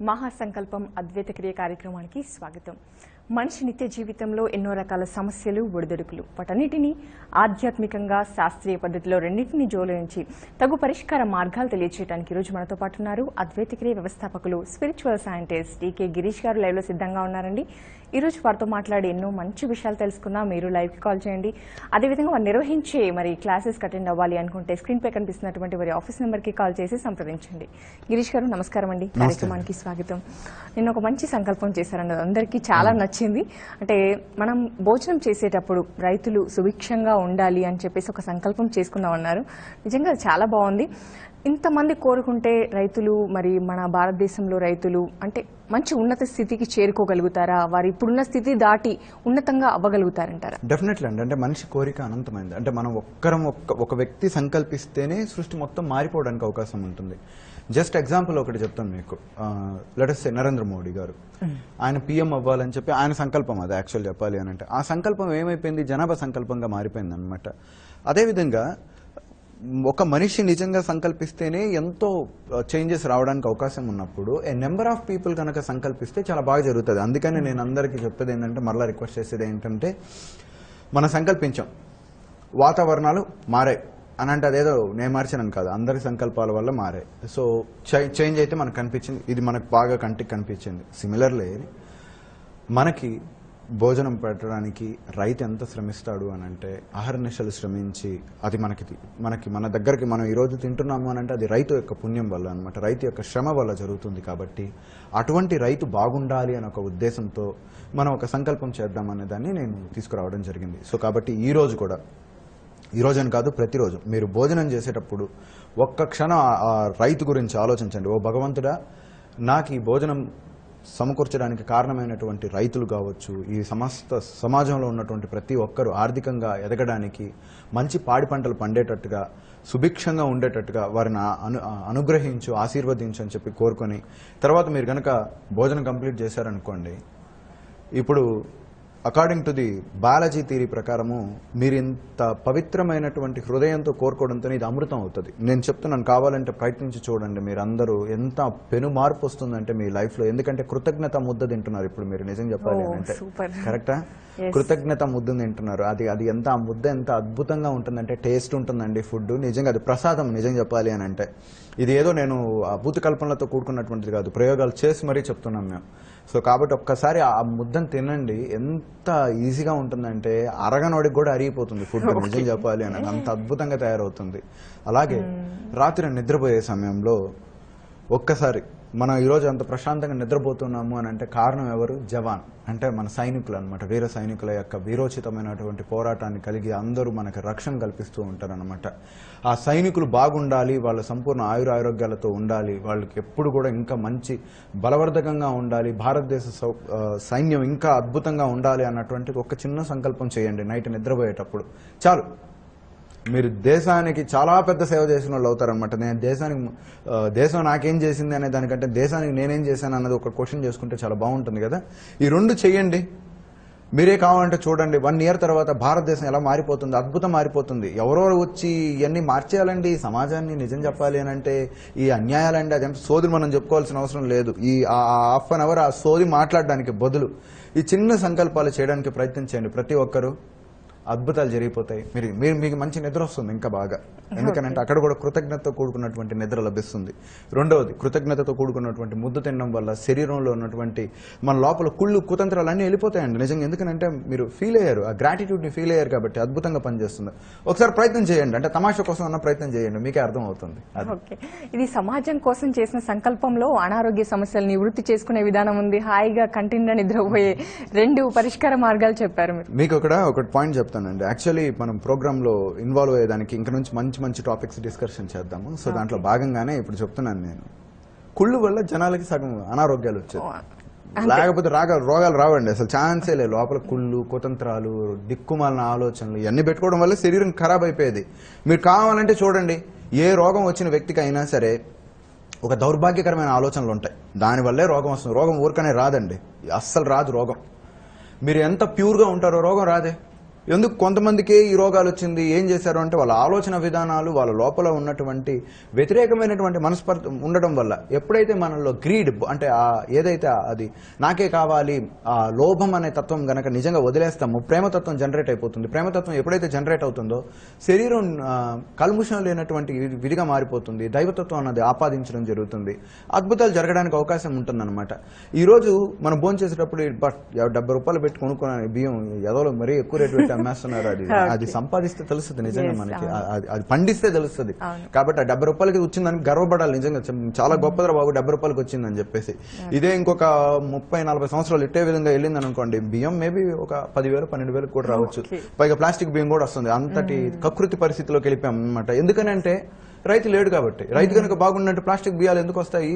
మహాసంకల్పం అద్వైత క్రియ కార్యక్రమానికి స్వాగతం. మనిషి నిత్య జీవితంలో ఎన్నో రకాల సమస్యలు ఒడిదుడుకులు, వాటన్నిటినీ ఆధ్యాత్మికంగా శాస్త్రీయ పద్ధతిలో రెండింటినీ జోడించి తగు పరిష్కార మార్గాలు తెలియజేయడానికి ఈరోజు మనతో పాటు ఉన్నారు అద్వైత క్రియ వ్యవస్థాపకులు స్పిరిచువల్ సైంటిస్ట్ టీకే గిరీష్ గారు. లైవ్ లో సిద్ధంగా ఉన్నారండి. ఈరోజు వారితో మాట్లాడి ఎన్నో మంచి విషయాలు తెలుసుకున్నా. మీరు లైవ్కి కాల్ చేయండి. అదేవిధంగా వారు నిర్వహించే క్లాసెస్ అటెండ్ అవ్వాలి అనుకుంటే స్క్రీన్ పై కనిపిస్తున్నటువంటి వారి ఆఫీస్ నెంబర్కి కాల్ చేసి సంప్రదించండి. గిరీష్ గారు నమస్కారం అండి, కార్యక్రమానికి స్వాగతం. నిన్న ఒక మంచి సంకల్పం చేశారండి, అందరికీ చాలా నచ్చింది. అంటే మనం భోజనం చేసేటప్పుడు రైతులు సుభిక్షంగా ఉండాలి అని చెప్పేసి ఒక సంకల్పం చేసుకుందామన్నారు. నిజంగా చాలా బాగుంది. ఇంతమంది కోరుకుంటే రైతులు మన భారతదేశంలో రైతులు అంటే మంచి ఉన్నత స్థితికి చేరుకోగలుగుతారా? వారు ఇప్పుడున్న స్థితి దాటి ఉన్నతంగా అవ్వగలుగుతారంటారా? డెఫినెట్లీ అండి. అంటే మనిషి కోరిక అనంతమైంది. అంటే మనం ఒక వ్యక్తి సంకల్పిస్తేనే సృష్టి మొత్తం మారిపోవడానికి అవకాశం ఉంటుంది. జస్ట్ ఎగ్జాంపుల్ ఒకటి చెప్తాను మీకు. లెట్స్ సే నరేంద్ర మోడీ గారు, ఆయన పిఎం అవ్వాలని చెప్పి ఆయన సంకల్పం అది. యాక్చువల్ చెప్పాలి అని అంటే ఆ సంకల్పం ఏమైపోయింది, జనాభా సంకల్పంగా మారిపోయింది అనమాట. అదేవిధంగా ఒక మనిషి నిజంగా సంకల్పిస్తేనే ఎంతో చేంజెస్ రావడానికి అవకాశం ఉన్నప్పుడు ఏ నెంబర్ ఆఫ్ పీపుల్ కనుక సంకల్పిస్తే చాలా బాగా జరుగుతుంది. అందుకని నేను అందరికీ చెప్పేది ఏంటంటే, మరలా రిక్వెస్ట్ చేసేది ఏంటంటే, మనం సంకల్పించాం, వాతావరణాలు మారాయి అని అంటే అదేదో నేను మార్చాను కాదు, అందరి సంకల్పాల వల్ల మారాయి. సో చేంజ్ అయితే మనకు కనిపించింది, ఇది మనకు బాగా కంటికి కనిపించింది. సిమిలర్లీ మనకి భోజనం పెట్టడానికి రైతు ఎంత శ్రమిస్తాడు అని అంటే, అహర్నిశలు శ్రమించి అది మన దగ్గరికి మనం ఈరోజు తింటున్నాము అని అంటే అది రైతు యొక్క పుణ్యం వల్ల అనమాట, రైతు యొక్క శ్రమ వల్ల జరుగుతుంది. కాబట్టి అటువంటి రైతు బాగుండాలి అని ఒక ఉద్దేశంతో మనం ఒక సంకల్పం చేద్దామనే దాన్ని నేను తీసుకురావడం జరిగింది. సో కాబట్టి ఈరోజని కాదు, ప్రతిరోజు మీరు భోజనం చేసేటప్పుడు ఒక్క క్షణం ఆ రైతు గురించి ఆలోచించండి. ఓ భగవంతుడా, నాకు ఈ భోజనం సమకూర్చడానికి కారణమైనటువంటి రైతులు కావచ్చు, ఈ సమస్త సమాజంలో ఉన్నటువంటి ప్రతి ఒక్కరూ ఆర్థికంగా ఎదగడానికి, మంచి పాడి పంటలు పండేటట్టుగా, సుభిక్షంగా ఉండేటట్టుగా వారిని అనుగ్రహించు, ఆశీర్వదించు అని చెప్పి కోరుకొని, తర్వాత మీరు కనుక భోజనం కంప్లీట్ చేశారనుకోండి, ఇప్పుడు according to the biology theory ప్రకారము మీరు ఇంత పవిత్రమైనటువంటి హృదయంతో కోరుకోవడంతో ఇది అమృతం అవుతుంది. నేను చెప్తున్నాను, కావాలంటే ప్రయత్నించి చూడండి. మీరు అందరూ ఎంత పెను మార్పు వస్తుందంటే మీ లైఫ్లో. ఎందుకంటే కృతజ్ఞత ముద్ద తింటున్నారు ఇప్పుడు మీరు, నిజం చెప్పాలి అంటే. కరెక్టా? కృతజ్ఞత ముద్ద తింటున్నారు. అది ఎంత, ఆ ముద్ద ఎంత అద్భుతంగా ఉంటుందంటే, టేస్ట్ ఉంటుందండి ఫుడ్. నిజంగా అది ప్రసాదం, నిజం చెప్పాలి అని అంటే. ఇది ఏదో నేను అభూత కల్పనలతో కూడుకున్నటువంటిది కాదు, ప్రయోగాలు చేసి మరీ చెప్తున్నాం మేము. సో కాబట్టి ఒక్కసారి ఆ ముద్దను తినండి, ఎంత ఈజీగా ఉంటుందంటే అరగనోడికి కూడా అరిగిపోతుంది ఫుడ్, నిజం చెప్పాలి అని. అంత అద్భుతంగా తయారవుతుంది. అలాగే రాత్రి నిద్రపోయే సమయంలో ఒక్కసారి మనం ఈరోజు అంత ప్రశాంతంగా నిద్రపోతున్నాము అని అంటే కారణం ఎవరు? జవాన్, అంటే మన సైనికులు అనమాట. వీర సైనికుల యొక్క వీరోచితమైనటువంటి పోరాటాన్ని కలిగి అందరూ మనకి రక్షణ కల్పిస్తూ ఉంటారనమాట. ఆ సైనికులు బాగుండాలి, వాళ్ళ సంపూర్ణ ఆయురారోగ్యాలతో ఉండాలి, వాళ్ళకి ఎప్పుడు కూడా ఇంకా మంచి బలవర్ధకంగా ఉండాలి, భారతదేశ సైన్యం ఇంకా అద్భుతంగా ఉండాలి అన్నటువంటిది ఒక చిన్న సంకల్పం చేయండి నైట్ నిద్రపోయేటప్పుడు. చాలు, మీరు దేశానికి చాలా పెద్ద సేవ చేసిన వాళ్ళు అవుతారనమాట. నేను దేశం నాకేం చేసింది అనే దానికంటే దేశానికి నేనేం చేశాను అన్నది ఒక క్వశ్చన్ చేసుకుంటే చాలా బాగుంటుంది కదా. ఈ రెండు చెయ్యండి. మీరే కావాలంటే చూడండి, 1 year తర్వాత భారతదేశం ఎలా మారిపోతుంది, అద్భుతం మారిపోతుంది. ఎవరో వచ్చి ఇవన్నీ మార్చేయాలండి సమాజాన్ని, నిజం చెప్పాలి అని అంటే. ఈ అన్యాయాలండి అదంటే సోది మనం చెప్పుకోవాల్సిన అవసరం లేదు. ఈ హాఫ్ అన్ అవర్ ఆ సోది మాట్లాడడానికి బదులు ఈ చిన్న సంకల్పాలు చేయడానికి ప్రయత్నించండి. ప్రతి ఒక్కరూ అద్భుతాలు జరిగిపోతాయి. మీకు మంచి నిద్ర వస్తుంది ఇంకా బాగా. ఎందుకనంటే అక్కడ కూడా కృతజ్ఞతతో కూడుకున్నటువంటి నిద్ర లభిస్తుంది. రెండవది, కృతజ్ఞతతో కూడుకున్నటువంటి ముద్ద తినడం వల్ల శరీరంలో ఉన్నటువంటి మన లోపల కుతంత్రాలు అన్నీ వెళ్ళిపోతాయండి నిజంగా. ఎందుకనంటే మీరు ఫీల్ అయ్యారు, ఆ గ్రాటిట్యూడ్ని ఫీల్ అయ్యారు కాబట్టి అద్భుతంగా పనిచేస్తుంది. ఒకసారి ప్రయత్నం చేయండి, అంటే తమాషా కోసం అన్న ప్రయత్నం చేయండి, మీకే అర్థం అవుతుంది. ఇది సమాజం కోసం చేసిన సంకల్పంలో అనారోగ్య సమస్యలు నివృత్తి చేసుకునే విధానం ఉంది. హాయిగా కంటిన్యూ నిద్రపోయే 2 పరిష్కార మార్గాలు చెప్పారు మీరు. మీకు ఒక పాయింట్ చెప్తానండి. యాక్చువల్లీ మనం ప్రోగ్రామ్ లో ఇన్వాల్వ్ అయ్యేదానికి ఇంకా నుంచి మంచి టాపిక్స్ డిస్కషన్ చేద్దాము. సో దాంట్లో భాగంగానే ఇప్పుడు చెప్తున్నాను నేను, కుళ్ళు వల్ల జనాలకి సగం అనారోగ్యాలు వచ్చాయి, లేకపోతే రోగాలు రావండి అసలు, ఛాన్సే లేదు. లోపల కుళ్ళు, కుతంత్రాలు, దిక్కుమాలిన ఆలోచనలు ఇవన్నీ పెట్టుకోవడం వల్ల శరీరం ఖరాబ్ అయిపోయేది. మీరు కావాలంటే చూడండి, ఏ రోగం వచ్చిన వ్యక్తికి అయినా సరే ఒక దౌర్భాగ్యకరమైన ఆలోచనలు ఉంటాయి, దానివల్లే రోగం వస్తుంది. రోగం ఊరికనే రాదండి, అస్సలు రాదు రోగం. మీరు ఎంత ప్యూర్గా ఉంటారో రోగం రాదే. ఎందుకు కొంతమందికి ఈ రోగాలు వచ్చింది, ఏం చేశారు అంటే వాళ్ళ ఆలోచన విధానాలు, వాళ్ళ లోపల ఉన్నటువంటి వ్యతిరేకమైనటువంటి మనస్పర్ధ ఉండడం వల్ల. ఎప్పుడైతే మనలో గ్రీడ్ అంటే ఏదైతే అది నాకే కావాలి, ఆ లోభం అనే తత్వం గనక నిజంగా వదిలేస్తామో ప్రేమతత్వం జనరేట్ అయిపోతుంది. ప్రేమతత్వం ఎప్పుడైతే జనరేట్ అవుతుందో శరీరం కల్ముషం లేనటువంటి విధిగా మారిపోతుంది. దైవతత్వం అన్నది ఆపాదించడం జరుగుతుంది. అద్భుతాలు జరగడానికి అవకాశం ఉంటుందన్నమాట. ఈరోజు మనం భోజనం చేసేటప్పుడు 70 రూపాయలు పెట్టి కొనుక్కున్నాను బియ్యం, ఎదలో మరీ ఎక్కువ రేటు పెట్టి అమ్మేస్తున్నారు. అది సంపాదిస్తే తెలుస్తుంది నిజంగా మనకి, అది పండిస్తే తెలుస్తుంది. కాబట్టి ఆ 70 రూపాయలకి వచ్చిందని గర్వపడాలి. నిజంగా చాలా గొప్పదరా బాబు 70 రూపాయలకి వచ్చిందని చెప్పేసి. ఇదే ఇంకొక 30-40 సంవత్సరాలు ఇట్టే విధంగా వెళ్ళిందని అనుకోండి, బియ్యం మేబీ ఒక 10,000-12,000 కూడా రావచ్చు. పైగా ప్లాస్టిక్ బియ్యం కూడా వస్తుంది. అంతటి కకృతి పరిస్థితిలోకి వెళ్ళిపోయాం అనమాట. ఎందుకనంటే రైతు లేడు కాబట్టి. రైతు కనుక బాగున్నట్టు ప్లాస్టిక్ బియ్యాలు ఎందుకు వస్తాయి,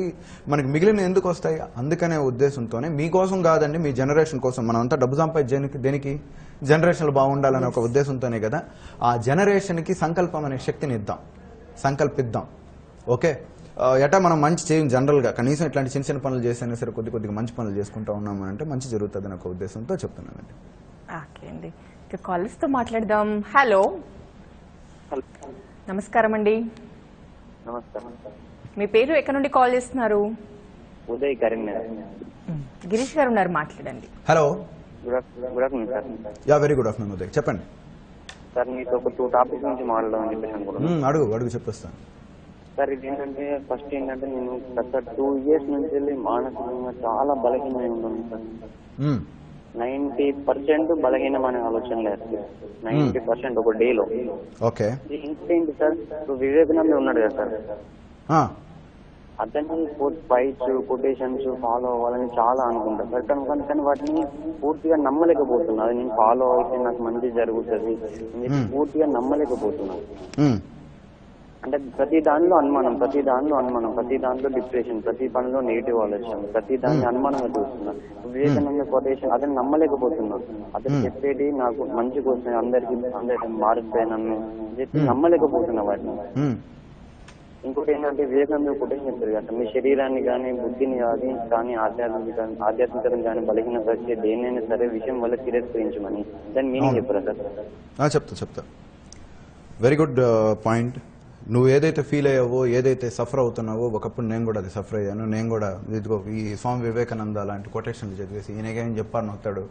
మనకి మిగిలిన ఎందుకు వస్తాయి? అందుకనే ఉద్దేశంతోనే మీకోసం కాదండి, మీ జనరేషన్ కోసం. మనం అంతా డబ్బు సంపాదించడానికి దేనికి? జనరేషన్లు బాగుండాలనే ఒక ఉద్దేశంతోనే కదా. ఆ జనరేషన్కి సంకల్పం అనే శక్తిని ఇద్దాం, సంకల్పిద్దాం. ఓకే, ఎటా మనం మంచి చేయం జనరల్గా, కనీసం ఇట్లాంటి చిన్న చిన్న పనులు చేసైనా సరే కొద్దిగా మంచి పనులు చేసుకుంటూ ఉన్నాము అంటే మంచి జరుగుతుంది అనే ఒక ఉద్దేశంతో చెప్తున్నానండి. ఓకే అండి, ఇక కాలర్స్తో మాట్లాడదాం. హలో, నమస్కారం అండి. నమస్కారం. మీ పేరు, ఎక్కడ నుండి కాల్ చేస్తున్నారు? ఉదయ్ కరీంనగర్. గిరీష్ గారు ఉన్నారు, మాట్లాడండి. Hello, good afternoon sir. Yeah, very good afternoon Uday, చెప్పండి సార్. మీతో ఒక 2 టాపిక్స్ నుంచి మాట్లాడదామని చెప్పేసి అనుకుంటున్నాను. అడుగు చెప్పేస్తాను సార్. ఇది ఏంటంటే ఫస్ట్ ఏంటంటే నేను గత 2 years నుంచి వెళ్ళి మానసికంగా చాలా బలహీనమై ఉన్నాను సార్. 90% బలహీనం అనే ఆలోచన లేదు. 90% ఒక డేలో. ఓకే, ఇంకేంటి సార్, వివేకానంద ఉన్నాడు కదా సార్, అతన్ని ఫైట్స్ కొటేషన్స్ ఫాలో అవ్వాలని చాలా అనుకుంటా సార్. కానీ వాటిని పూర్తిగా నమ్మలేకపోతున్నా. అది నేను ఫాలో అయితే నాకు మంచి జరుగుతుంది పూర్తిగా నమ్మలేకపోతున్నాను. అంటే ప్రతి దానిలో అనుమానం, ప్రతి దానిలో డిప్రెషన్, ప్రతి పనిలో నెగిటివ్ ఆలోచన, ప్రతి దాన్ని అనుమానంగా చూస్తున్నా. వివేకానంద కొటేషన్ అతను నమ్మలేకపోతున్నా. అతను చెప్పేది నాకు మంచి కోసం, అందరికి మారుతాయి నన్ను చెప్పి నమ్మలేకపోతున్నా వాటిని. ఇంకోటి ఏంటంటే వివేకానంద కొటేషన్ చెప్తారు కదా, మీ శరీరాన్ని కానీ బుద్ధిని కానీ ఆధ్యాత్మికతను కానీ బలహీనపరిచే దేనైనా సరే విషయం వల్ల తిరస్కరించమని. దాని మీనింగ్ చెప్పారా సార్? చెప్తా. Very good point. నువ్వు ఏదైతే ఫీల్ అయ్యావో, ఏదైతే సఫర్ అవుతున్నావో, ఒకప్పుడు నేను కూడా అది సఫర్ అయ్యాను. నేను కూడా ఇదిగో ఈ స్వామి వివేకానంద లాంటి కొటేషన్లు చదివేసి ఈయనకేం చెప్పాను వస్తాడు,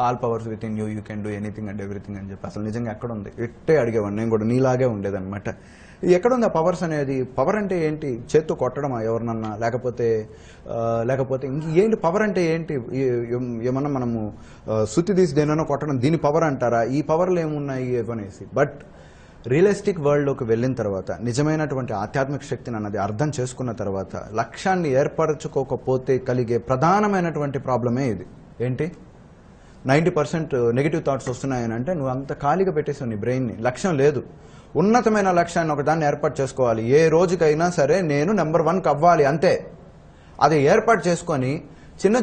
all powers with in you can do anything and everything అని చెప్పి అసలు నిజంగా ఎక్కడ ఉంది ఇట్టే అడిగేవాడిని. నేను కూడా నీలాగే ఉండేదన్నమాట. ఎక్కడుంది ఆ పవర్స్ అనేది? పవర్ అంటే ఏంటి? చేత్తో కొట్టడమా ఎవరినన్నా, లేకపోతే ఇంక ఏంటి పవర్ అంటే ఏంటి? ఏమన్నా మనము సుత్తి తీసి దేనన్నా కొట్టడం దీని పవర్ అంటారా? ఈ పవర్లు ఏమున్నాయి ఇవనేసి. బట్ రియలిస్టిక్ వరల్డ్లోకి వెళ్ళిన తర్వాత, నిజమైనటువంటి ఆధ్యాత్మిక శక్తిని అన్నది అర్థం చేసుకున్న తర్వాత, లక్ష్యాన్ని ఏర్పరచుకోకపోతే కలిగే ప్రధానమైనటువంటి ప్రాబ్లమే ఇది. ఏంటి? 90% నెగిటివ్ థాట్స్ వస్తున్నాయని అంటే నువ్వు అంత ఖాళీగా పెట్టేసావు నీ బ్రెయిన్ని. లక్ష్యం లేదు. ఉన్నతమైన లక్ష్యాన్ని ఒకదాన్ని ఏర్పాటు చేసుకోవాలి. ఏ రోజుకైనా సరే నేను నెంబర్ 1 అవ్వాలి, అంతే. అది ఏర్పాటు చేసుకొని చిన్న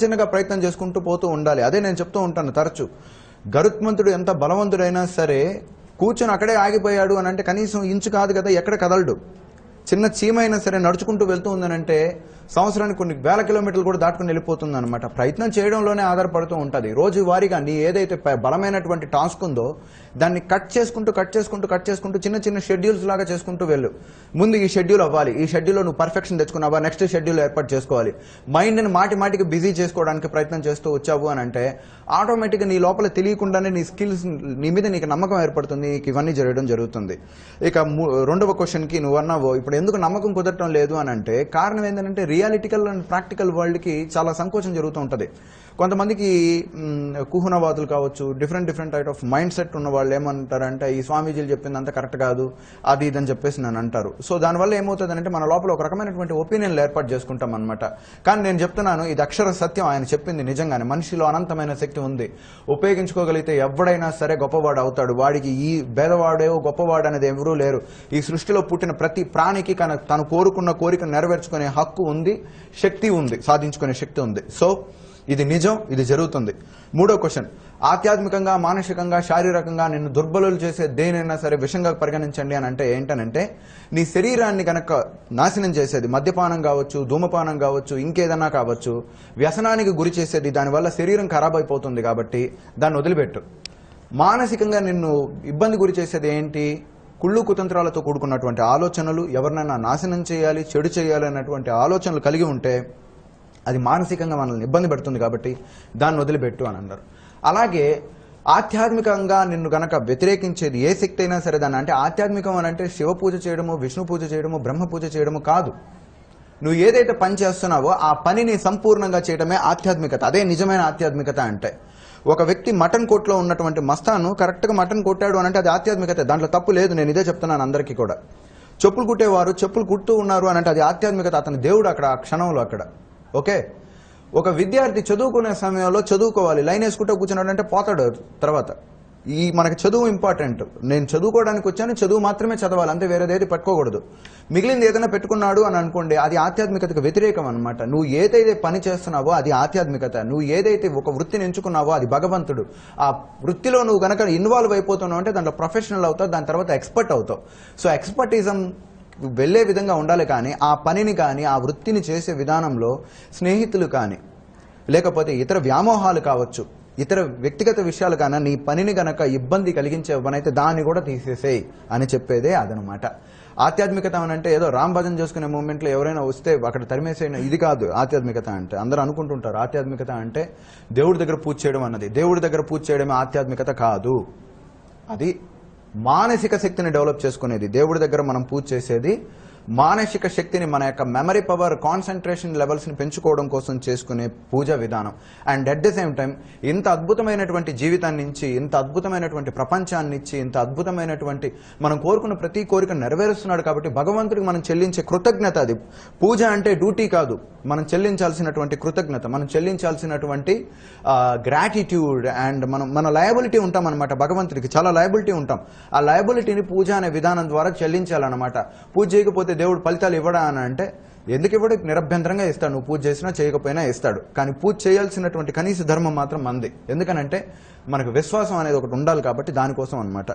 చిన్నగా ప్రయత్నం చేసుకుంటూ పోతూ ఉండాలి. అదే నేను చెప్తూ ఉంటాను తరచు. గరుత్మంతుడు ఎంత బలవంతుడైనా సరే కూర్చొని అక్కడే ఆగిపోయాడు అని అంటే కనీసం ఇంచు కాదు కదా, ఎక్కడ కదలడు. చిన్న చీమైనా సరే నడుచుకుంటూ వెళ్తూ ఉందనంటే సంవత్సరానికి కొన్ని వేల కిలోమీటర్లు కూడా దాటుకుని వెళ్ళిపోతుంది అనమాట. ప్రయత్నం చేయడంలోనే ఆధారపడుతూ ఉంటుంది. రోజువారీగా నీ ఏదైతే బలమైనటువంటి టాస్క్ ఉందో దాన్ని కట్ చేసుకుంటూ చిన్న షెడ్యూల్స్ లాగా చేసుకుంటూ వెళ్ళు. ముందు ఈ షెడ్యూల్ అవ్వాలి, ఈ షెడ్యూల్లో నువ్వు పర్ఫెక్షన్ తెచ్చుకున్నావా, నెక్స్ట్ షెడ్యూల్ ఏర్పాటు చేసుకోవాలి. మైండ్ని మాటికి బిజీ చేసుకోవడానికి ప్రయత్నం చేస్తూ వచ్చావు అని అంటే ఆటోమేటిక్గా నీ లోపల తెలియకుండానే నీ స్కిల్స్, నీ మీద నీకు నమ్మకం ఏర్పడుతుంది. నీకు ఇవన్నీ జరగడం జరుగుతుంది. ఇక రెండవ క్వశ్చన్కి నువ్వు అన్నావు ఇప్పుడు ఎందుకు నమ్మకం కుదరటం లేదు అని అంటే కారణం ఏంటంటే రియాలిటికల్ అండ్ ప్రాక్టికల్ వరల్డ్కి చాలా సంకోచం జరుగుతూ ఉంటుంది. కొంతమందికి కుహునవాదులు కావచ్చు, different type of mind set ఉన్న వాళ్ళు ఏమంటారంటే ఈ స్వామీజీలు చెప్పింది అంత కరెక్ట్ కాదు, అది ఇదని చెప్పేసి నన్ను అంటారు. సో దానివల్ల ఏమవుతుందంటే మన లోపల ఒక రకమైనటువంటి ఒపీనియన్లు ఏర్పాటు చేసుకుంటాం అనమాట. కానీ నేను చెప్తున్నాను ఇది అక్షర సత్యం. ఆయన చెప్పింది నిజంగానే. మనిషిలో అనంతమైన శక్తి ఉంది. ఉపయోగించుకోగలిగితే ఎవడైనా సరే గొప్పవాడు అవుతాడు. వాడికి ఈ భేదవాడే గొప్పవాడు అనేది ఎవరూ లేరు. ఈ సృష్టిలో పుట్టిన ప్రతి ప్రాణికి తను కోరుకున్న కోరికను నెరవేర్చుకునే హక్కు ఉంది, శక్తి ఉంది, సాధించుకునే శక్తి ఉంది. సో ఇది నిజం, ఇది జరుగుతుంది. మూడో క్వశ్చన్, ఆధ్యాత్మికంగా, మానసికంగా, శారీరకంగా నిన్ను దుర్బలులు చేసే దేనైనా సరే విషంగా పరిగణించండి అని అంటే ఏంటనంటే నీ శరీరాన్ని కనుక నాశనం చేసేది మద్యపానం కావచ్చు, ధూమపానం కావచ్చు, ఇంకేదన్నా కావచ్చు, వ్యసనానికి గురి చేసేది, దానివల్ల శరీరం ఖరాబ్ అయిపోతుంది. కాబట్టి దాన్ని వదిలిపెట్టు. మానసికంగా నిన్ను ఇబ్బంది గురి చేసేది ఏంటి? కుళ్ళు కుతంత్రాలతో కూడుకున్నటువంటి ఆలోచనలు, ఎవరినైనా నాశనం చేయాలి, చెడు చేయాలి అన్నటువంటి ఆలోచనలు కలిగి ఉంటే అది మానసికంగా మనల్ని ఇబ్బంది పెడుతుంది, కాబట్టి దాన్ని వదిలిపెట్టు అని అన్నారు. అలాగే ఆధ్యాత్మికంగా నిన్ను గనక వ్యతిరేకించేది ఏ శక్తి అయినా సరే దాన్ని, అంటే ఆధ్యాత్మికం అని అంటే శివ పూజ చేయడము, విష్ణు పూజ చేయడము, బ్రహ్మ పూజ చేయడము కాదు. నువ్వు ఏదైతే పని చేస్తున్నావో ఆ పనిని సంపూర్ణంగా చేయడమే ఆధ్యాత్మికత. అదే నిజమైన ఆధ్యాత్మికత అంటే. ఒక వ్యక్తి మటన్ కోట్లో ఉన్నటువంటి మస్తాను కరెక్ట్గా మటన్ కొట్టాడు అని అంటే అది ఆధ్యాత్మికత, దాంట్లో తప్పు లేదు. నేను ఇదే చెప్తున్నాను అందరికీ కూడా. చెప్పులు కుట్టేవారు చెప్పులు కుడుతూ ఉన్నారు అని అంటే అది ఆధ్యాత్మికత, అతని దేవుడు అక్కడ ఆ క్షణంలో అక్కడ. ఓకే, ఒక విద్యార్థి చదువుకునే సమయంలో చదువుకోవాలి, లైన్ వేసుకుంటూ కూర్చున్నాడు అంటే పోతాడు తర్వాత. మనకి చదువు ఇంపార్టెంట్. నేను చదువుకోవడానికి వచ్చాను, చదువు మాత్రమే చదవాలి, అంతే వేరేదేది పెట్టుకోకూడదు. మిగిలింది ఏదైనా పెట్టుకున్నాడు అని అనుకోండి, అది ఆధ్యాత్మికతకు వ్యతిరేకం అనమాట. నువ్వు ఏదైతే పని చేస్తున్నావో అది ఆధ్యాత్మికత. నువ్వు ఏదైతే ఒక వృత్తిని ఎంచుకున్నావో అది భగవంతుడు. ఆ వృత్తిలో నువ్వు కనుక ఇన్వాల్వ్ అయిపోతున్నావు అంటే దాంట్లో ప్రొఫెషనల్ అవుతావు, దాని తర్వాత ఎక్స్పర్ట్ అవుతావు. సో ఎక్స్పర్టిజం వెళ్ళే విధంగా ఉండాలి. కానీ ఆ పనిని కానీ ఆ వృత్తిని చేసే విధానంలో స్నేహితులు కానీ లేకపోతే ఇతర వ్యామోహాలు కావచ్చు, ఇతర వ్యక్తిగత విషయాలు కానీ నీ పనిని గనక ఇబ్బంది కలిగించే పనైతే దాన్ని కూడా తీసేసేయి అని చెప్పేదే అదనమాట. ఆధ్యాత్మికత అని అంటే ఏదో రామ్ భజన్ చేసుకునే మూమెంట్లో ఎవరైనా వస్తే అక్కడ తరిమేసేయడం ఇది కాదు ఆధ్యాత్మికత అంటే. అందరూ అనుకుంటుంటారు ఆధ్యాత్మికత అంటే దేవుడి దగ్గర పూజ చేయడం అన్నది. దేవుడి దగ్గర పూజ చేయడమే ఆధ్యాత్మికత కాదు. అది మానసిక శక్తిని డెవలప్ చేసుకునేది. దేవుడి దగ్గర మనం పూజ చేసేది మానసిక శక్తిని, మన యొక్క మెమరీ పవర్, కాన్సన్ట్రేషన్ లెవెల్స్ని పెంచుకోవడం కోసం చేసుకునే పూజా విధానం. And at the same time ఇంత అద్భుతమైనటువంటి జీవితాన్ని ఇచ్చి, ఇంత అద్భుతమైనటువంటి ప్రపంచాన్ని ఇచ్చి, ఇంత అద్భుతమైనటువంటి మనం కోరుకున్న ప్రతి కోరిక నెరవేరుస్తున్నాడు కాబట్టి భగవంతుడికి మనం చెల్లించే కృతజ్ఞత అది. పూజ అంటే డ్యూటీ కాదు, మనం చెల్లించాల్సినటువంటి కృతజ్ఞత, మనం చెల్లించాల్సినటువంటి గ్రాటిట్యూడ్. అండ్ మన లయబిలిటీ ఉంటాం అనమాట భగవంతుడికి, చాలా లయబిలిటీ ఉంటాం. ఆ లయబిలిటీని పూజ అనే విధానం ద్వారా చెల్లించాలన్నమాట. పూజ చేయకపోతే దేవుడు ఫలితాలు ఇవ్వడా అని అంటే ఎందుకు ఇవ్వడు? నిరభ్యంతరంగా ఇస్తాడు. నువ్వు పూజ చేసినా చేయకపోయినా ఇస్తాడు. కానీ పూజ చేయాల్సినటువంటి కనీస ధర్మం మాత్రం మంది. ఎందుకనంటే మనకు విశ్వాసం అనేది ఒకటి ఉండాలి కాబట్టి దానికోసం అనమాట.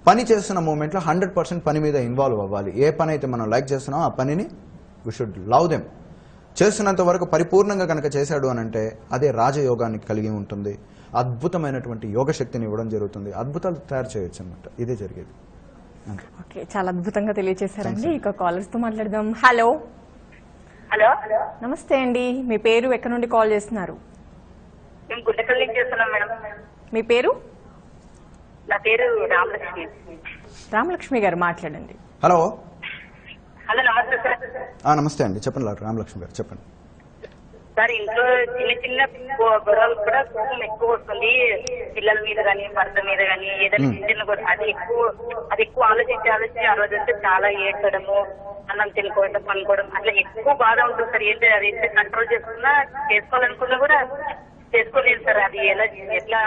పని చేస్తున్న మూమెంట్లో 100% పని మీద ఇన్వాల్వ్ అవ్వాలి. ఏ పని అయితే మనం లైక్ చేస్తున్నామో ఆ పనిని వి షుడ్ లవ్ దెమ్. చేస్తున్నంత వరకు పరిపూర్ణంగా కనుక చేశాడు అని అంటే అదే రాజయోగాన్ని కలిగి ఉంటుంది. అద్భుతమైనటువంటి యోగ శక్తిని ఇవ్వడం జరుగుతుంది. అద్భుతాలు తయారు చేయొచ్చు అనమాట. ఇదే జరిగేది. ఓకే, చాలా అద్భుతంగా తెలియజేశారండి. ఇక కాలర్స్ తో మాట్లాడదాం. హలో హలో, నమస్తే అండి. మీ పేరు, ఎక్కడి నుండి కాల్ చేస్తున్నారు? మేము గుంటకల్ నుంచి చేస్తున్నాం మేడం. మీ పేరు? నా పేరు రామలక్ష్మి. రామలక్ష్మి గారు మాట్లాడండి. హలో. హలో, నమస్తే సార్. నమస్తే అండి, చెప్పండి రామలక్ష్మి గారు చెప్పండి. సార్, ఇంట్లో చిన్న చిన్న గొడవలు కూడా కోపం ఎక్కువ వస్తుంది. పిల్లల మీద కానీ, భర్త మీద కానీ, ఏదైనా చిన్న చిన్న గొడవ అది ఎక్కువ ఆలోచించి ఆ రోజంతా చాలా ఏడ్చడము, అన్నం తినుకోవడం, పనుకోవడం, అట్లా ఎక్కువ బాధ ఉంటుంది సార్. ఏంటి అది ఎంత కంట్రోల్ చేసుకోవాలనుకున్నా కూడా చేసుకోలేదు సార్. అది ఎట్లా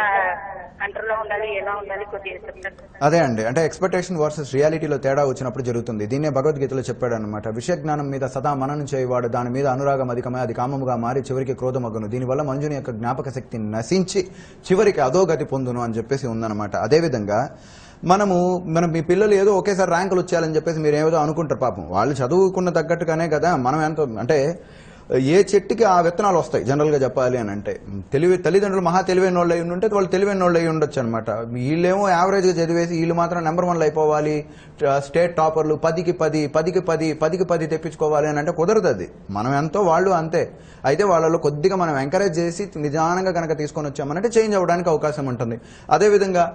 కంట్రోల్లో ఉండాలి, ఎలా ఉండాలి కొద్దిగా చెప్తారు. అదే అండి, అంటే ఎక్స్పెక్టేషన్ వర్సెస్ రియాలిటీలో తేడా వచ్చినప్పుడు జరుగుతుంది. దీన్నే భగవద్గీతలో చెప్పాడు అనమాట. విషయ జ్ఞానం మీద సదా మననం చేయవాడు, దాని మీద అనురాగం అధికమై అది కామముగా మారి చివరికి క్రోధమగును. దీనివల్ల మంజుని యొక్క జ్ఞాపక శక్తి నశించి చివరికి అధోగతి పొందును అని చెప్పేసి ఉందన్నమాట. అదేవిధంగా మనం మీ పిల్లలు ఏదో ఒకేసారి ర్యాంకులు వచ్చేయాలని చెప్పేసి మీరు ఏదో అనుకుంటారు. పాపం వాళ్ళు చదువుకున్న తగ్గట్టుగానే కదా మనం ఎంతో, అంటే ఏ చెట్టుకి ఆ విత్తనాలు వస్తాయి జనరల్గా చెప్పాలి అని అంటే. తల్లిదండ్రులు మహా తెలివైన వాళ్ళు అయి ఉంటే వాళ్ళు తెలివైన వాళ్ళు అయి ఉండొచ్చు అనమాట. వీళ్ళేమో యావరేజ్గా చదివేసి వీళ్ళు మాత్రం నెంబర్ 1 అయిపోవాలి, స్టేట్ టాపర్లు 10కి 10 తెప్పించుకోవాలి అని అంటే కుదరదు. అది మనం ఎంతో వాళ్ళు అంతే. అయితే వాళ్ళలో కొద్దిగా మనం ఎంకరేజ్ చేసి నిదానంగా కనుక తీసుకొని వచ్చామనంటే చేంజ్ అవ్వడానికి అవకాశం ఉంటుంది. అదేవిధంగా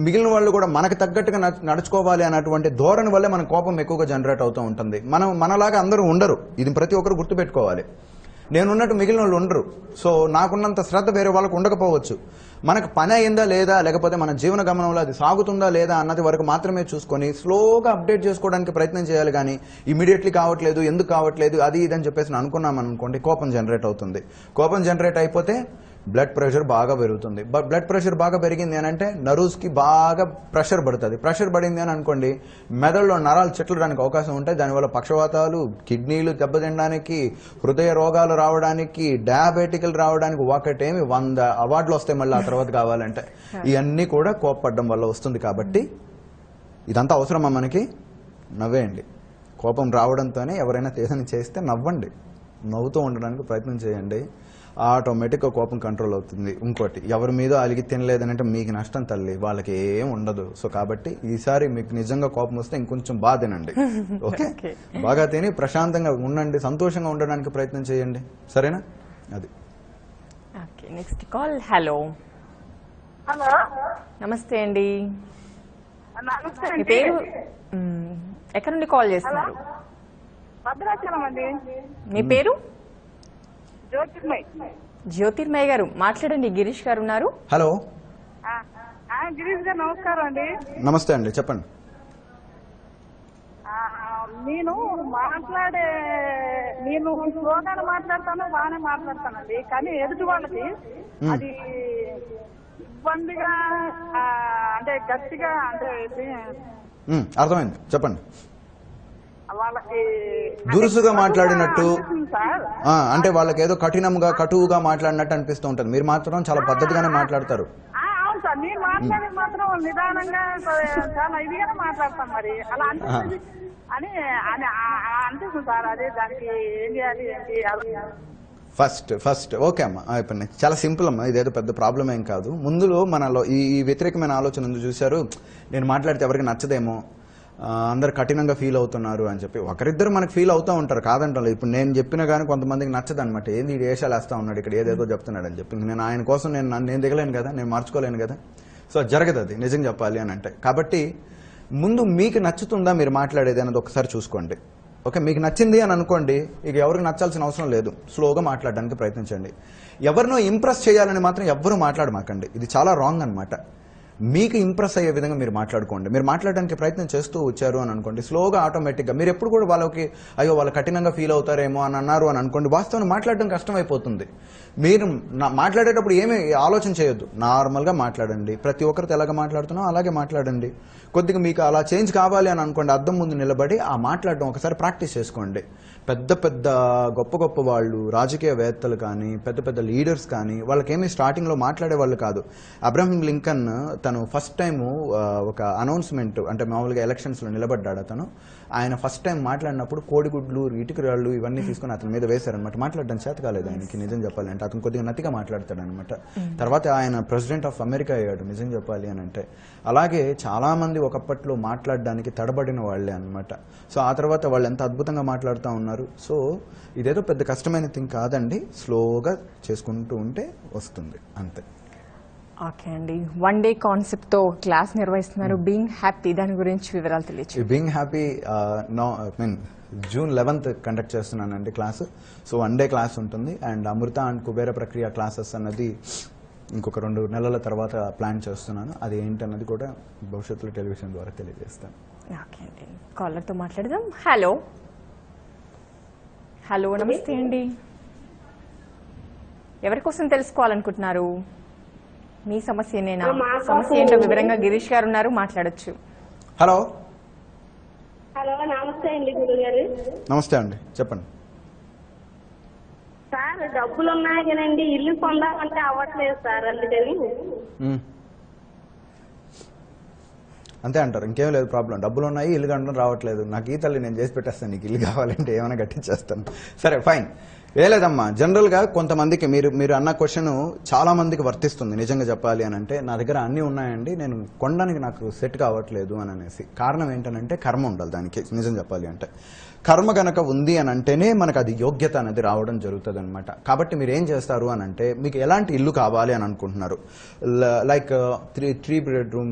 మిగిలిన వాళ్ళు కూడా మనకు తగ్గట్టుగా నడుచుకోవాలి అన్నటువంటి ధోరణి వల్లే మన కోపం ఎక్కువగా జనరేట్ అవుతూ ఉంటుంది. మనలాగా అందరూ ఉండరు, ఇది ప్రతి ఒక్కరు గుర్తుపెట్టుకోవాలి. నేనున్నట్టు మిగిలిన వాళ్ళు ఉండరు. సో నాకున్నంత శ్రద్ధ వేరే వాళ్ళకు ఉండకపోవచ్చు. మనకు పని అయిందా లేదా, లేకపోతే మన జీవన గమనంలో అది సాగుతుందా లేదా అన్నది వరకు మాత్రమే చూసుకొని స్లోగా అప్డేట్ చేసుకోవడానికి ప్రయత్నం చేయాలి. కానీ ఇమీడియట్లీ కావట్లేదు, ఎందుకు కావట్లేదు, అది ఇదని చెప్పేసి అనుకున్నాం అనుకోండి, కోపం జనరేట్ అవుతుంది. కోపం జనరేట్ అయిపోతే బ్లడ్ ప్రెషర్ బాగా పెరుగుతుంది. బ్లడ్ ప్రెషర్ బాగా పెరిగింది అని అంటే నర్వ్స్కి బాగా ప్రెషర్ పడుతుంది. ప్రెషర్ పడింది అని అనుకోండి, మెదడులో నరాలు చెట్లడానికి అవకాశం ఉంటాయి. దానివల్ల పక్షవాతాలు, కిడ్నీలు దెబ్బతినడానికి, హృదయ రోగాలు రావడానికి, డయాబెటిక్లు రావడానికి ఒకటేమి 100 అవార్డులు వస్తాయి మళ్ళీ ఆ తర్వాత కావాలంటే. ఇవన్నీ కూడా కోపపడడం వల్ల వస్తుంది. కాబట్టి ఇదంతా అవసరమా మనకి? నవ్వేయండి. కోపం రావడంతోనే ఎవరైనా ఏదైనా చేస్తే నవ్వండి, నవ్వుతూ ఉండడానికి ప్రయత్నం చేయండి. ఆటోమేటిక్గా కోపం కంట్రోల్ అవుతుంది. ఇంకోటి ఎవరి మీద అలిగి తినలేదని అంటే మీకు నష్టం తల్లి, వాళ్ళకి ఏం ఉండదు. సో కాబట్టి ఈసారి మీకు నిజంగా కోపం వస్తే ఇంకొంచెం బాగా తినండి. ఓకే, బాగా తిని ప్రశాంతంగా ఉండండి, సంతోషంగా ఉండడానికి ప్రయత్నం చేయండి, సరేనా? అది. Okay, next call. Hello. Hello, నమస్తే అండి. నమస్తే మీ అండి. పేరు, ఎక్కడి నుండి కాల్ చేస్తున్నారు? భద్రాచలం అండి. మీ పేరు? జ్యోతిర్మయ్. జ్యోతిర్మయ్య గారు మాట్లాడండి. గిరీష్ గారు ఉన్నారు. హలో. గిరీష్ గారు నమస్కారం అండి. నమస్తే అండి, చెప్పండి. నేను స్లోగానే మాట్లాడతాను, బాగానే మాట్లాడతానండి. కానీ ఎదుటి వాళ్ళకి అది ఇబ్బందిగా అంటే గట్టిగా అంటే అర్థమైంది, చెప్పండి. వాళ్ళకి దురుసుగా మాట్లాడినట్టు, సార్ అంటే వాళ్ళకి ఏదో కఠినంగా కటువుగా మాట్లాడినట్టు అనిపిస్తూ ఉంటుంది. మీరు మాత్రం చాలా పద్ధతిగానే మాట్లాడతారు. అవును సార్, నేను మాట్లాడేది మాత్రం నిదానంగా చాలా ఇదిగానే మాట్లాడతాను. మరి అలా అనిపిస్తుంది అని అనిపిస్తుంది సార్. అదే దానికి ఏం చేయాలి ఏంటి? ఫస్ట్ ఓకే అమ్మా, అయిపోయింది. చాలా సింపుల్ అమ్మా, ఇదేదో పెద్ద ప్రాబ్లం ఏం కాదు. ముందులో మనలో ఈ వ్యతిరేకమైన ఆలోచన ఉంది చూశారు, నేను మాట్లాడితే ఎవరికి నచ్చదేమో, అందరు కఠినంగా ఫీల్ అవుతున్నారు అని చెప్పి. ఒకరిద్దరు మనకు ఫీల్ అవుతూ ఉంటారు, కాదంటారు. ఇప్పుడు నేను చెప్పినా కానీ కొంతమందికి నచ్చదు అనమాట. ఏంది ఈ వేషాలు వేస్తా ఉన్నాడు ఇక్కడ, ఏదేదో చెప్తున్నాడు అని చెప్పి. నేను ఆయన కోసం నేను దిగలేను కదా, నేను మార్చుకోలేను కదా. సో జరగదు అది, నిజం చెప్పాలి అని అంటే. కాబట్టి ముందు మీకు నచ్చుతుందా మీరు మాట్లాడేది అనేది ఒకసారి చూసుకోండి. ఓకే, మీకు నచ్చింది అని అనుకోండి, ఇక ఎవరికి నచ్చాల్సిన అవసరం లేదు, స్లోగా మాట్లాడడానికి ప్రయత్నించండి. ఎవరినో ఇంప్రెస్ చేయాలని మాత్రం ఎవ్వరూ మాట్లాడమాకండి, ఇది చాలా రాంగ్ అనమాట. మీకు ఇంప్రెస్ అయ్యే విధంగా మీరు మాట్లాడుకోండి. మీరు మాట్లాడడానికి ప్రయత్నం చేస్తూ వచ్చారు అని అనుకోండి, స్లోగా ఆటోమేటిక్గా మీరు ఎప్పుడు కూడా వాళ్ళకి అయ్యో వాళ్ళు కఠినంగా ఫీల్ అవుతారేమో అని అన్నారు అని అనుకోండి, వాస్తవాన్ని మాట్లాడడం కష్టమైపోతుంది. మీరు మాట్లాడేటప్పుడు ఏమీ ఆలోచన చేయొద్దు, నార్మల్గా మాట్లాడండి. ప్రతి ఒక్కరితో ఎలాగ మాట్లాడుతున్నా అలాగే మాట్లాడండి. కొద్దిగా మీకు అలా చేంజ్ కావాలి అని అనుకోండి, అద్దం ముందు నిలబడి ఆ మాట్లాడడం ఒకసారి ప్రాక్టీస్ చేసుకోండి. పెద్ద పెద్ద గొప్ప వాళ్ళు, రాజకీయవేత్తలు కానీ, పెద్ద పెద్ద లీడర్స్ కానీ, వాళ్ళకేమీ స్టార్టింగ్లో మాట్లాడే వాళ్ళు కాదు. అబ్రహం లింకన్ తను ఫస్ట్ టైము ఒక అనౌన్స్మెంట్ అంటే మామూలుగా ఎలక్షన్స్లో నిలబడ్డాడు అతను. ఆయన ఫస్ట్ టైం మాట్లాడినప్పుడు కోడిగుడ్లు, ఇటుకరాళ్ళు ఇవన్నీ తీసుకుని అతని మీద వేశారనమాట. మాట్లాడడం చేత కాలేదు ఆయనకి, నిజం చెప్పాలి అంటే. అతను కొద్దిగా నతిగా మాట్లాడతాడు అనమాట. తర్వాత ఆయన ప్రెసిడెంట్ ఆఫ్ అమెరికా అయ్యాడు, నిజం చెప్పాలి అని అంటే. అలాగే చాలామంది ఒకప్పట్లో మాట్లాడడానికి తడబడిన వాళ్ళే అనమాట. సో ఆ తర్వాత వాళ్ళు ఎంత అద్భుతంగా మాట్లాడుతూ ఉన్నారు. సో ఇదేదో పెద్ద కష్టమైన థింగ్ కాదండి, స్లోగా చేసుకుంటూ ఉంటే వస్తుంది, అంతే. ఓకే అండి, వన్ డే కాన్సెప్ట్ తో క్లాస్ నిర్వహిస్తున్నారు. బీయింగ్ హ్యాపీ, దాని గురించి వివరాలు తెలియచ్చు. Being happy June 11th conduct చేస్తున్నానండి class. So one day class ఉంటుంది. అండ్ అమృత అండ్ కుబేర ప్రక్రియ క్లాసెస్ అన్నది ఇంకొక 2 నెలల తర్వాత ప్లాన్ చేస్తున్నాను. అది ఏంటన్నది కూడా భవిష్యత్తులో టెలివిజన్ ద్వారా తెలియజేస్తాను. ఓకే అండి, కాలర్తో మాట్లాడదాం. హలో. హలో, నమస్తే అండి. ఎవరి కోసం తెలుసుకోవాలనుకుంటున్నారు? మీ సమస్యనేనా? సమస్య ఏంటో వివరంగా గిరీష్ గారు ఉన్నారు, మాట్లాడొచ్చు. హలో. హలో, నమస్తే అండి గురుగారు. నమస్తే అండి, చెప్పండి. సార్, డబ్బులు ఉన్నాయి కానండి ఇల్లు పొందాలంటే అవ్వట్లేదు సార్, అందుకని. అంతే అంటారు, ఇంకేం లేదు ప్రాబ్లం. డబ్బులు ఉన్నాయి, ఇల్లు కట్టడం రావట్లేదు. నాకు ఈ తల్లి నేను చేసి పెట్టేస్తాను, నీకు ఇల్లు కావాలంటే ఏమైనా కట్టించేస్తాను. సరే ఫైన్, ఏ లేదమ్మా. జనరల్గా కొంతమందికి మీరు అన్న క్వశ్చన్ చాలా మందికి వర్తిస్తుంది, నిజంగా చెప్పాలి అని అంటే. నా దగ్గర అన్నీ ఉన్నాయండి, నేను కొనడానికి నాకు సెట్ కావట్లేదు అని అనేసి. కారణం ఏంటనంటే కర్మ ఉండాలి దానికి, నిజం చెప్పాలి అంటే. కర్మ కనుక ఉంది అని అంటేనే మనకు అది యోగ్యత అనేది రావడం జరుగుతుంది అనమాట. కాబట్టి మీరు ఏం చేస్తారు అని అంటే, మీకు ఎలాంటి ఇల్లు కావాలి అని అనుకుంటున్నారు? లైక్ 3 bedroom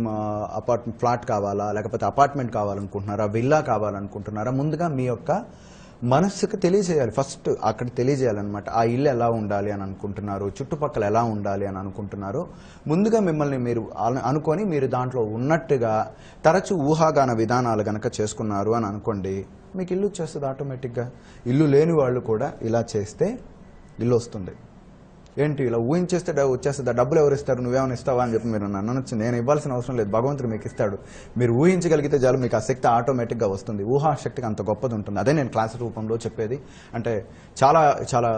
ఫ్లాట్ కావాలా, లేకపోతే అపార్ట్మెంట్ కావాలనుకుంటున్నారా, విల్లా కావాలనుకుంటున్నారా? ముందుగా మీ యొక్క మనస్సుకు తెలియజేయాలి. ఫస్ట్ అక్కడ తెలియజేయాలన్నమాట. ఆ ఇల్లు ఎలా ఉండాలి అని అనుకుంటున్నారు, చుట్టుపక్కల ఎలా ఉండాలి అని అనుకుంటున్నారు. ముందుగా మిమ్మల్ని మీరు అనుకొని మీరు దాంట్లో ఉన్నట్టుగా తరచూ ఊహాగాన విధానాలు గనక చేసుకున్నారు అని అనుకోండి, మీకు ఇల్లు వచ్చేస్తుంది ఆటోమేటిక్గా. ఇల్లు లేని వాళ్ళు కూడా ఇలా చేస్తే ఇల్లు వస్తుంది. ఏంటి ఇలా ఊహించేస్తే వచ్చేస్తుంది, డబ్బులు ఎవరు ఇస్తారు, నువ్వేమైనా ఇస్తావా అని చెప్పి మీరు నన్ను అనొచ్చు. నేను ఇవ్వాల్సిన అవసరం లేదు, భగవంతుడు మీకు ఇస్తాడు. మీరు ఊహించగలిగితే చాలు, మీకు ఆ శక్తి ఆటోమేటిక్గా వస్తుంది. ఊహాశక్తికి అంత గొప్పది ఉంటుంది. అదే నేను క్లాస్ రూపంలో చెప్పేది. అంటే చాలా చాలా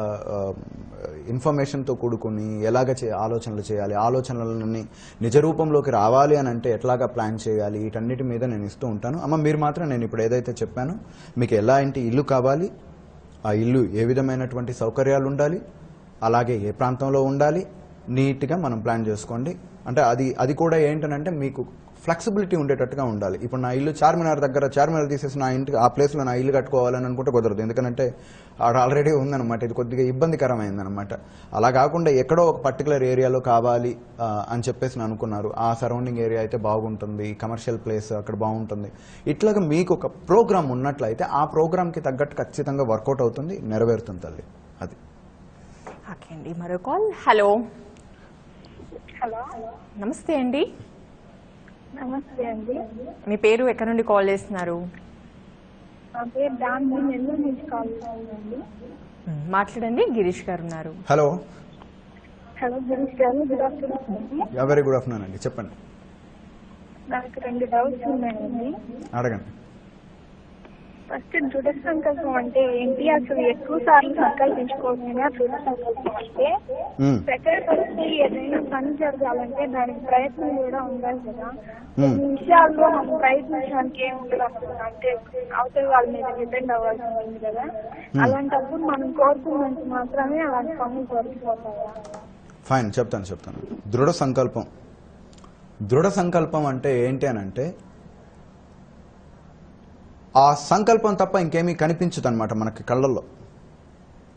ఇన్ఫర్మేషన్తో కూడుకుని ఎలాగ ఆలోచనలు చేయాలి, ఆలోచనలని నిజ రూపంలోకి రావాలి అని అంటే ఎట్లాగా ప్లాన్ చేయాలి, వీటన్నిటి మీద నేను ఇస్తూ ఉంటాను. అమ్మ మీరు మాత్రం నేను ఇప్పుడు ఏదైతే చెప్పానో, మీకు ఎలాంటి ఇల్లు కావాలి, ఆ ఇల్లు ఏ విధమైనటువంటి సౌకర్యాలు ఉండాలి, అలాగే ఏ ప్రాంతంలో ఉండాలి, నీట్గా మనం ప్లాన్ చేసుకోండి. అంటే అది కూడా ఏంటనంటే మీకు ఫ్లెక్సిబిలిటీ ఉండేటట్టుగా ఉండాలి. ఇప్పుడు నా ఇల్లు చార్మినార్ తీసేసి నా ఇంటికి ఆ ప్లేస్లో నా ఇల్లు కట్టుకోవాలని అనుకుంటే కుదరదు, ఎందుకంటే ఆల్రెడీ ఉందన్నమాట. ఇది కొద్దిగా ఇబ్బందికరమైందనమాట. అలా కాకుండా ఎక్కడో ఒక పర్టికులర్ ఏరియాలో కావాలి అని చెప్పేసి అనుకున్నారు, ఆ సరౌండింగ్ ఏరియా అయితే బాగుంటుంది, కమర్షియల్ ప్లేస్ అక్కడ బాగుంటుంది. ఇట్లాగా మీకు ఒక ప్రోగ్రామ్ ఉన్నట్లయితే ఆ ప్రోగ్రామ్కి తగ్గట్టు ఖచ్చితంగా వర్కౌట్ అవుతుంది, నెరవేరుతుంది తల్లి. అది ఓకే అండి. మరో కాల్. హలో, హలో, నమస్తే అండి. నమస్తే అండి. మీ పేరు, ఎక్కడి నుండి కాల్ చేస్తున్నారు? నా పేరు దాన్ని నెల్లూరు నుంచి కాల్ చేస్తున్నానండి. మాట్లాడండి. గిరీష్ గారు ఉన్నారు. హలో. హలో గిరీష్ గారు, good afternoon. Very good afternoon అండి, చెప్పండి. నాకు 2 డౌట్స్ ఉన్నాయండి. అడగండి. ఫస్ట్, దృఢ సంకల్పం అంటే ఏంటి? అసలు ఎక్కువ సార్లు సంకల్పించుకోవడమేనా దృఢ సంకల్పం అంటే? సెకండ్ వచ్చి, ఏదైనా పని జరగాలంటే దానికి ప్రయత్నం కూడా ఉండాలి కదా. కొన్ని విషయాల్లో మనం ప్రయత్నించడానికి ఏమి ఉండదు అసలు, అంటే అవతల వాళ్ళ మీద డిపెండ్ అవ్వాల్సి ఉంటుంది కదా. అలాంటప్పుడు మనం కోరుకున్నంత మాత్రమే అలాంటి పనులు దొరికిపోతాయా? ఫైన్, చెప్తాను. దృఢ సంకల్పం అంటే ఏంటి అని అంటే, ఆ సంకల్పం తప్ప ఇంకేమీ కనిపించదు అనమాట మనకి కళ్ళల్లో.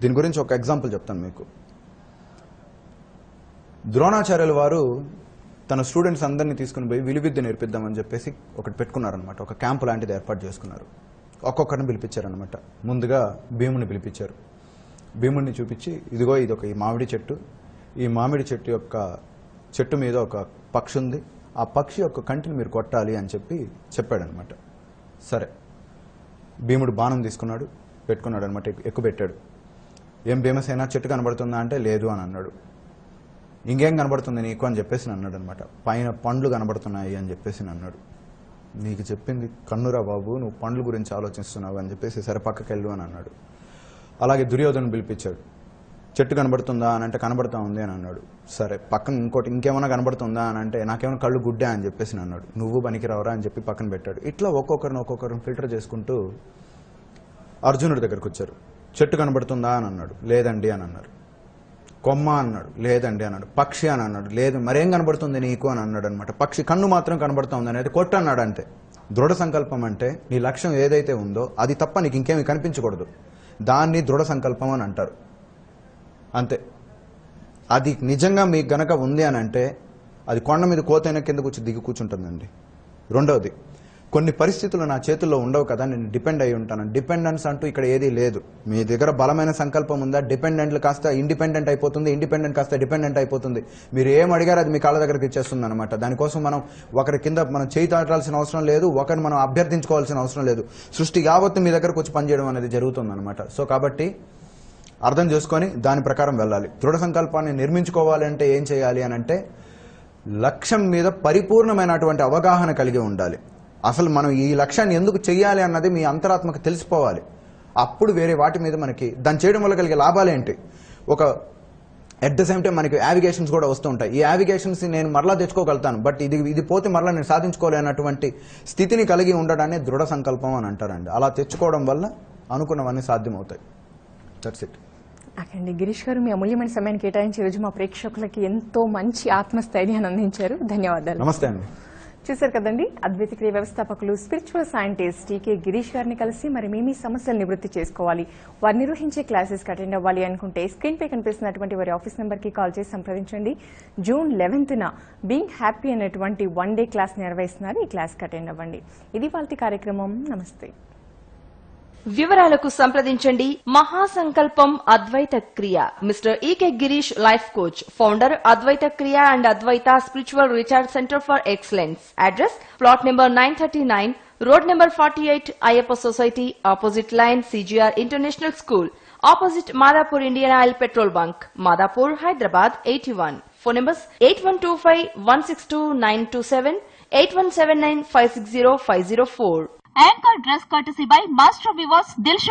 దీని గురించి ఒక ఎగ్జాంపుల్ చెప్తాను మీకు. ద్రోణాచార్యుల వారు తన స్టూడెంట్స్ అందరినీ తీసుకుని పోయి విలువిద్య నేర్పిద్దామని చెప్పేసి ఒకటి పెట్టుకున్నారనమాట. ఒక క్యాంపు లాంటిది ఏర్పాటు చేసుకున్నారు. ఒక్కొక్కరిని పిలిపించారనమాట. ముందుగా భీముని పిలిపించారు. భీముడిని చూపించి, ఇదిగో ఈ మామిడి చెట్టు, ఈ మామిడి చెట్టు మీద ఒక పక్షి ఉంది, ఆ పక్షి యొక్క కంటిని మీరు కొట్టాలి అని చెప్పాడనమాట. సరే, భీముడు బాణం తీసుకున్నాడు, పెట్టుకున్నాడు అనమాట, ఎక్కుపెట్టాడు. ఏం భీమసేన, చెట్టు కనబడుతుందా అంటే లేదు అని అన్నాడు. ఇంకేం కనబడుతుంది నీకు అని చెప్పేసి అన్నాడు అనమాట. పైన పండ్లు కనబడుతున్నాయి అని చెప్పేసి అన్నాడు. నీకు చెప్పింది కన్నురా బాబు, నువ్వు పండ్ల గురించి ఆలోచిస్తున్నావు అని చెప్పేసి సరే పక్కకి వెళ్ళు అని అన్నాడు. అలాగే దుర్యోధను పిలిపించాడు. చెట్టు కనబడుతుందా అని అంటే కనబడుతూ ఉంది అని అన్నాడు. సరే, పక్కన ఇంకేమైనా కనబడుతుందా అని అంటే నాకేమైనా కళ్ళు గుడ్డా అని చెప్పేసి అన్నాడు. నువ్వు పనికిరావరా అని చెప్పి పక్కన పెట్టాడు. ఇట్లా ఒక్కొక్కరిని ఫిల్టర్ చేసుకుంటూ అర్జునుడి దగ్గరకు వచ్చారు. చెట్టు కనబడుతుందా అని అన్నాడు. లేదండి అని అన్నారు. కొమ్మ అన్నాడు. లేదండి అన్నాడు. పక్షి అని అన్నాడు. లేదు. మరేం కనబడుతుంది నీకు అని అన్నాడు అనమాట. పక్షి కన్ను మాత్రం కనబడుతుంది అనేది కొట్టు అన్నాడు. అంతే. దృఢ సంకల్పం అంటే నీ లక్ష్యం ఏదైతే ఉందో అది తప్ప నీకు ఇంకేమీ కనిపించకూడదు, దాన్ని దృఢ సంకల్పం అని అంటారు. అంతే. అది నిజంగా మీకు గనక ఉంది అని అంటే అది కొండ మీద కోతైనా కింద దిగి కూర్చుంటుందండి. రెండవది, కొన్ని పరిస్థితులు నా చేతుల్లో ఉండవు కదా, నేను డిపెండ్ అయి ఉంటాను. డిపెండెన్స్ అంటూ ఇక్కడ ఏదీ లేదు. మీ దగ్గర బలమైన సంకల్పం ఉందా, డిపెండెంట్లు కాస్త ఇండిపెండెంట్ అయిపోతుంది, ఇండిపెండెంట్ కాస్త డిపెండెంట్ అయిపోతుంది. మీరు ఏం అడిగారో అది మీ కాళ్ళ దగ్గరికి ఇచ్చేస్తుంది అనమాట. దానికోసం మనం ఒకరి కింద మనం చేయి తాటాల్సిన అవసరం లేదు, ఒకరిని మనం అభ్యర్థించుకోవాల్సిన అవసరం లేదు. సృష్టి యావత్తు మీ దగ్గరకు వచ్చి పనిచేయడం అనేది జరుగుతుంది అనమాట. సో కాబట్టి అర్థం చేసుకొని దాని ప్రకారం వెళ్ళాలి. దృఢ సంకల్పాన్ని నిర్మించుకోవాలి అంటే ఏం చేయాలి అని అంటే, లక్ష్యం మీద పరిపూర్ణమైనటువంటి అవగాహన కలిగి ఉండాలి. అసలు మనం ఈ లక్ష్యాన్ని ఎందుకు చెయ్యాలి అన్నది మీ అంతరాత్మకు తెలిసిపోవాలి. అప్పుడు వేరే వాటి మీద మనకి దాన్ని చేయడం వల్ల కలిగే లాభాలేంటి, ఒక ఎట్ ద సేమ్ టైం మనకి యావిగేషన్స్ కూడా వస్తూ ఉంటాయి. ఈ యావిగేషన్స్ నేను మరలా తెచ్చుకోగలుగుతాను, బట్ ఇది పోతే మరలా నేను సాధించుకోలేనటువంటి స్థితిని కలిగి ఉండడాన్ని దృఢ సంకల్పం అని అంటారండి. అలా తెచ్చుకోవడం వల్ల అనుకున్నవన్నీ సాధ్యమవుతాయి. That's it. అక్కడండి గిరీష్ గారు, మీ అమూల్యమైన సమయాన్ని కేటాయించి ఈరోజు మా ప్రేక్షకులకి ఎంతో మంచి ఆత్మస్థైర్యాన్ని అందించారు. ధన్యవాదాలు. నమస్తే అండి. చూశారు కదండి, అద్వైత క్రియ వ్యవస్థాపకులు స్పిరిచువల్ సైంటిస్ట్ టీకే గిరీష్ గారిని కలిసి మరి మీ సమస్యలు నివృత్తి చేసుకోవాలి, వారు నిర్వహించే క్లాసెస్కి అటెండ్ అవ్వాలి అనుకుంటే స్క్రీన్ పై కనిపిస్తున్నటువంటి వారి ఆఫీస్ నెంబర్కి కాల్ చేసి సంప్రదించండి. జూన్ 11న బీయింగ్ హ్యాపీ అనేటువంటి 1 డే క్లాస్ నిర్వహిస్తున్నారు. ఈ క్లాస్కి అటెండ్ అవ్వండి. ఇది వాళ్ళ కార్యక్రమం. నమస్తే. వివరాలకు సంప్రదించండి. మహాసంకల్పం Advaita Kriya, mister E K Girish, life coach, founder, Advaita Kriya and Advaita spiritual recharge centre for excellence. Address plot number 939, road number 48, Ayyappa society, opposite lane CGR international school, opposite Madhapur Indian Oil petrol bunk, Madhapur, Hyderabad 81. Phone numbers 8125162927, 8179560504. Anchor dress courtesy by Master Weavers Dilshad